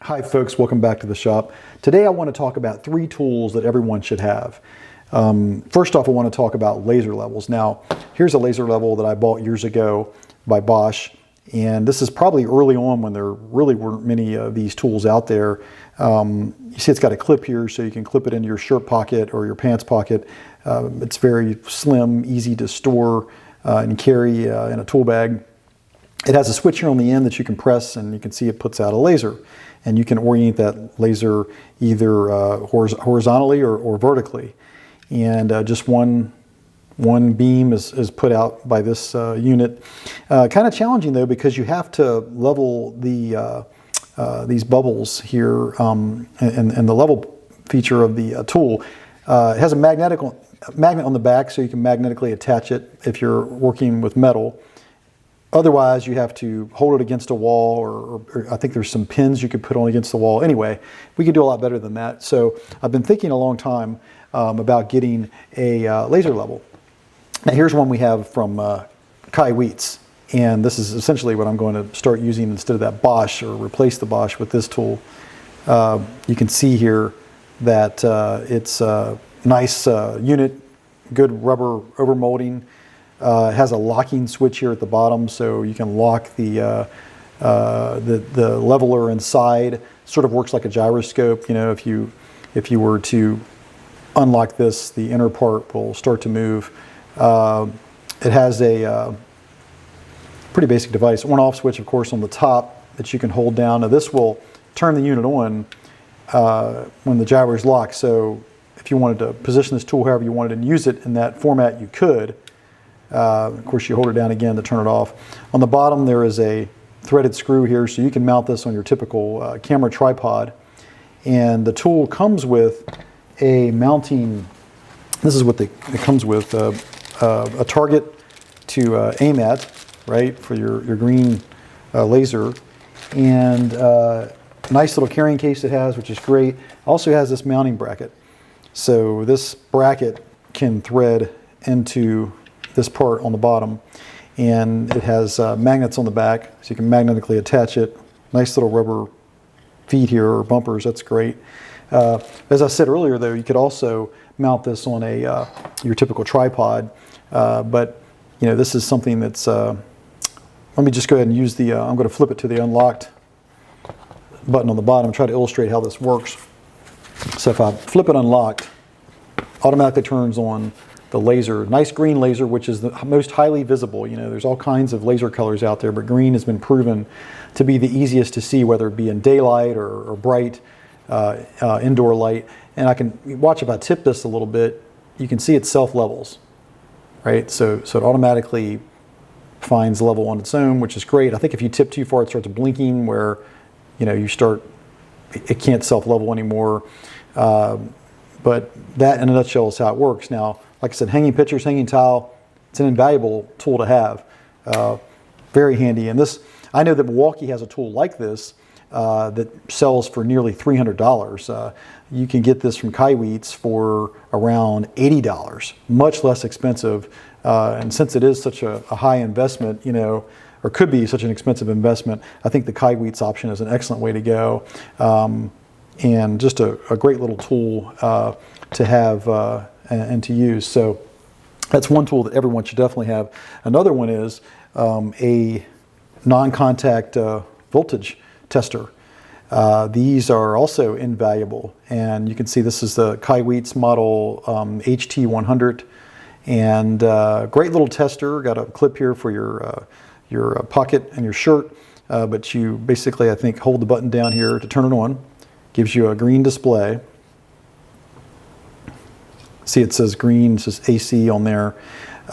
Hi folks, welcome back to the shop. Today I want to talk about 3 tools that everyone should have. First off, I want to talk about laser levels. Now, here's a laser level that I bought years ago by Bosch, and this is probably early on when there really weren't many of these tools out there. You see it's got a clip here, so you can clip it into your shirt pocket or your pants pocket. It's very slim, easy to store and carry in a tool bag. It has a switch here on the end that you can press, and you can see it puts out a laser. And you can orient that laser either horizontally or vertically. And just one beam is put out by this unit. Kind of challenging though, because you have to level these bubbles here, and the level feature of the tool. It has a magnet on the back, so you can magnetically attach it if you're working with metal. Otherwise, you have to hold it against a wall, or I think there's some pins you could put on against the wall. Anyway, we could do a lot better than that. So I've been thinking a long time about getting a laser level. Now here's one we have from Kaiweets, and this is essentially what I'm going to start using instead of that Bosch, or replace the Bosch with this tool. You can see here that it's a nice unit, good rubber overmolding. It has a locking switch here at the bottom, so you can lock the leveler inside. Sort of works like a gyroscope. You know, if you were to unlock this, the inner part will start to move. It has a pretty basic device, on-off switch, of course, on the top that you can hold down. Now this will turn the unit on when the gyro is locked. So if you wanted to position this tool however you wanted and use it in that format, you could. Of course, you hold it down again to turn it off. On the bottom there is a threaded screw here, so you can mount this on your typical camera tripod. And the tool comes with a mounting, this is what it comes with, a target to aim at, right, for your green laser. And nice little carrying case it has, which is great. Also has this mounting bracket. So this bracket can thread into this part on the bottom, and it has magnets on the back, so you can magnetically attach it. Nice little rubber feet here, or bumpers. That's great. As I said earlier though, you could also mount this on a your typical tripod, but you know, this is something that's let me just go ahead and use the I'm going to flip it to the unlocked button on the bottom and try to illustrate how this works. So if I flip it unlocked, automatically turns on the laser, nice green laser, which is the most highly visible. You know, there's all kinds of laser colors out there, but green has been proven to be the easiest to see, whether it be in daylight or bright indoor light. And I can watch, if I tip this a little bit, you can see it self-levels, right? So it automatically finds level on its own, which is great. I think if you tip too far, it starts blinking, where, you know, it can't self-level anymore. But that in a nutshell is how it works. Now, like I said, hanging pictures, hanging tile, it's an invaluable tool to have. Very handy. And this, I know that Milwaukee has a tool like this that sells for nearly $300. You can get this from Kaiweets for around $80, much less expensive. And since it is such a high investment, you know, or could be such an expensive investment, I think the Kaiweets option is an excellent way to go. And just a great little tool to have and to use. So that's one tool that everyone should definitely have. Another one is a non-contact voltage tester. These are also invaluable, and you can see this is the Kaiweets model HT100, and great little tester. Got a clip here for your pocket and your shirt, but you basically, I think, hold the button down here to turn it on. Gives you a green display. See, it says green, it says AC on there.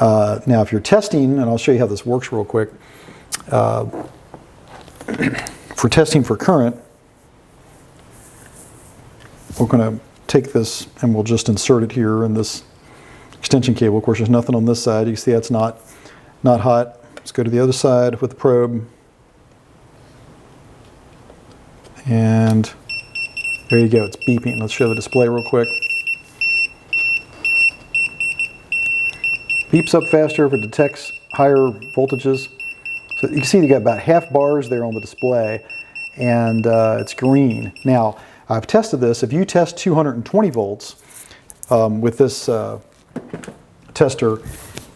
Now, if you're testing, and I'll show you how this works real quick. For testing for current, we're going to take this and we'll just insert it here in this extension cable. Of course, there's nothing on this side. You can see that's not hot. Let's go to the other side with the probe. And there you go, it's beeping. Let's show the display real quick. Beeps up faster if it detects higher voltages. So you can see you got about half bars there on the display, and it's green. Now, I've tested this. If you test 220 volts with this tester,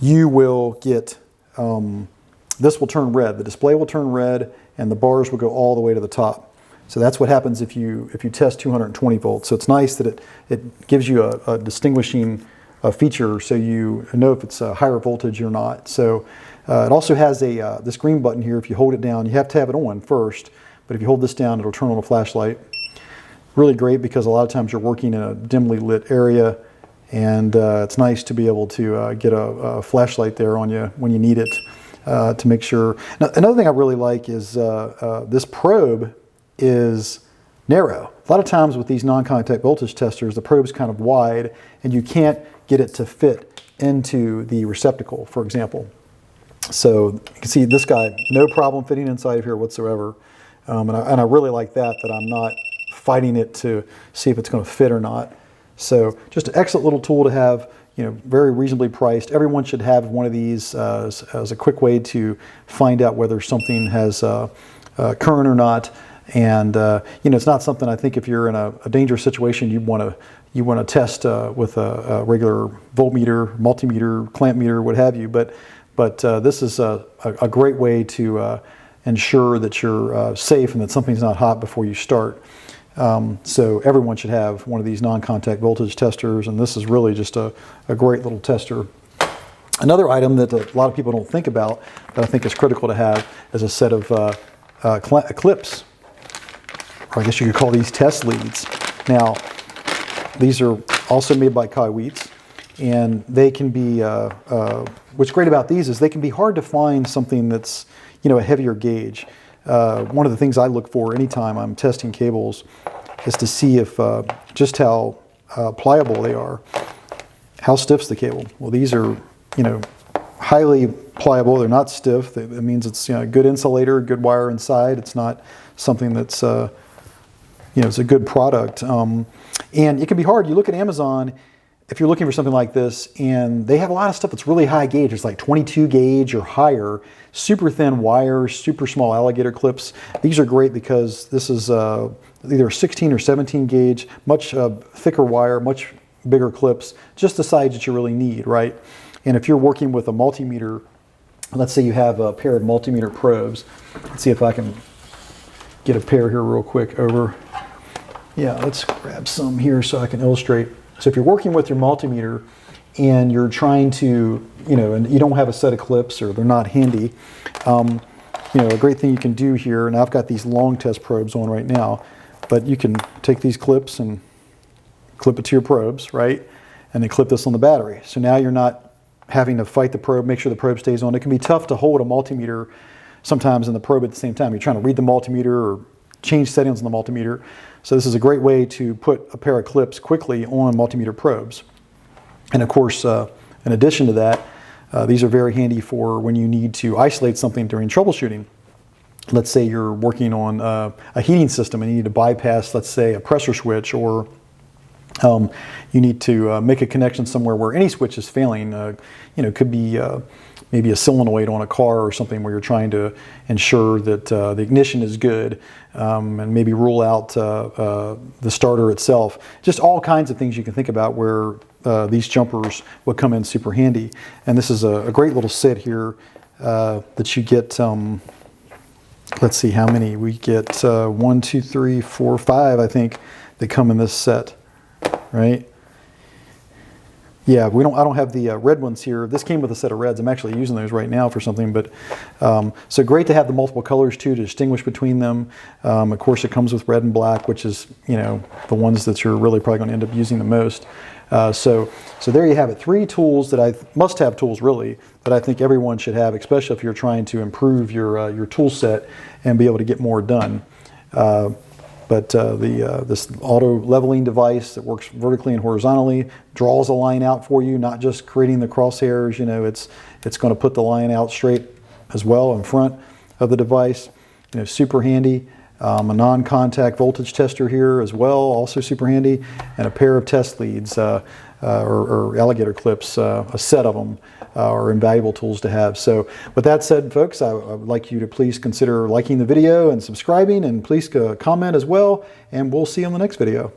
you will get, this will turn red. The display will turn red, and the bars will go all the way to the top. So that's what happens if you test 220 volts. So it's nice that it gives you a distinguishing feature, so you know if it's a higher voltage or not. So it also has this green button here. If you hold it down, you have to have it on first, but if you hold this down, it'll turn on a flashlight. Really great, because a lot of times you're working in a dimly lit area, and it's nice to be able to get a flashlight there on you when you need it to make sure. Now, another thing I really like is this probe is narrow. A lot of times with these non-contact voltage testers, the probe is kind of wide, and you can't get it to fit into the receptacle, for example. So you can see this guy, no problem fitting inside of here whatsoever. And I really like that I'm not fighting it to see if it's going to fit or not. So just an excellent little tool to have, very reasonably priced. Everyone should have one of these as a quick way to find out whether something has current or not. And it's not something, I think, if you're in a dangerous situation, you want to test with a regular voltmeter, multimeter, clamp meter, what have you. But this is a great way to ensure that you're safe and that something's not hot before you start. So everyone should have one of these non-contact voltage testers, and this is really just a great little tester. Another item that a lot of people don't think about that I think is critical to have is a set of clips, or I guess you could call these test leads. Now, these are also made by Kaiweets, and they can be, what's great about these is they can be hard to find something that's, a heavier gauge. One of the things I look for anytime I'm testing cables is to see if just how pliable they are. How stiff's the cable? Well, these are, highly pliable. They're not stiff. That means it's a good insulator, good wire inside. It's not something that's it's a good product. And it can be hard. You look at Amazon, if you're looking for something like this, and they have a lot of stuff that's really high gauge. It's like 22 gauge or higher, super thin wires, super small alligator clips. These are great because this is either 16 or 17 gauge, much thicker wire, much bigger clips, just the size that you really need, right? And if you're working with a multimeter, let's say you have a pair of multimeter probes. Let's see if I can get a pair here real quick over. Yeah, let's grab some here so I can illustrate. So if you're working with your multimeter and you're trying to, and you don't have a set of clips or they're not handy, a great thing you can do here, and I've got these long test probes on right now, but you can take these clips and clip it to your probes, right? And then clip this on the battery. So now you're not having to fight the probe, make sure the probe stays on. It can be tough to hold a multimeter sometimes in the probe at the same time. You're trying to read the multimeter or change settings on the multimeter. So this is a great way to put a pair of clips quickly on multimeter probes. And of course, in addition to that, these are very handy for when you need to isolate something during troubleshooting. Let's say you're working on a heating system and you need to bypass, let's say, a pressure switch, or you need to make a connection somewhere where any switch is failing. It could be maybe a solenoid on a car or something where you're trying to ensure that the ignition is good, and maybe rule out the starter itself. Just all kinds of things you can think about where these jumpers would come in super handy. And this is a great little set here that you get. Let's see how many we get. 1, 2, 3, 4, 5, I think, that come in this set, right? Yeah, I don't have the red ones here. This came with a set of reds. I'm actually using those right now for something. But so great to have the multiple colors too to distinguish between them. Of course, it comes with red and black, which is the ones that you're really probably going to end up using the most. So there you have it. 3 tools that must-have tools really that I think everyone should have, especially if you're trying to improve your tool set and be able to get more done. But this auto leveling device that works vertically and horizontally draws a line out for you, not just creating the crosshairs. It's going to put the line out straight as well in front of the device. Super handy. A non-contact voltage tester here as well, also super handy, and a pair of test leads or alligator clips, a set of them. are invaluable tools to have. So with that said, folks, I would like you to please consider liking the video and subscribing, and please comment as well, and we'll see you on the next video.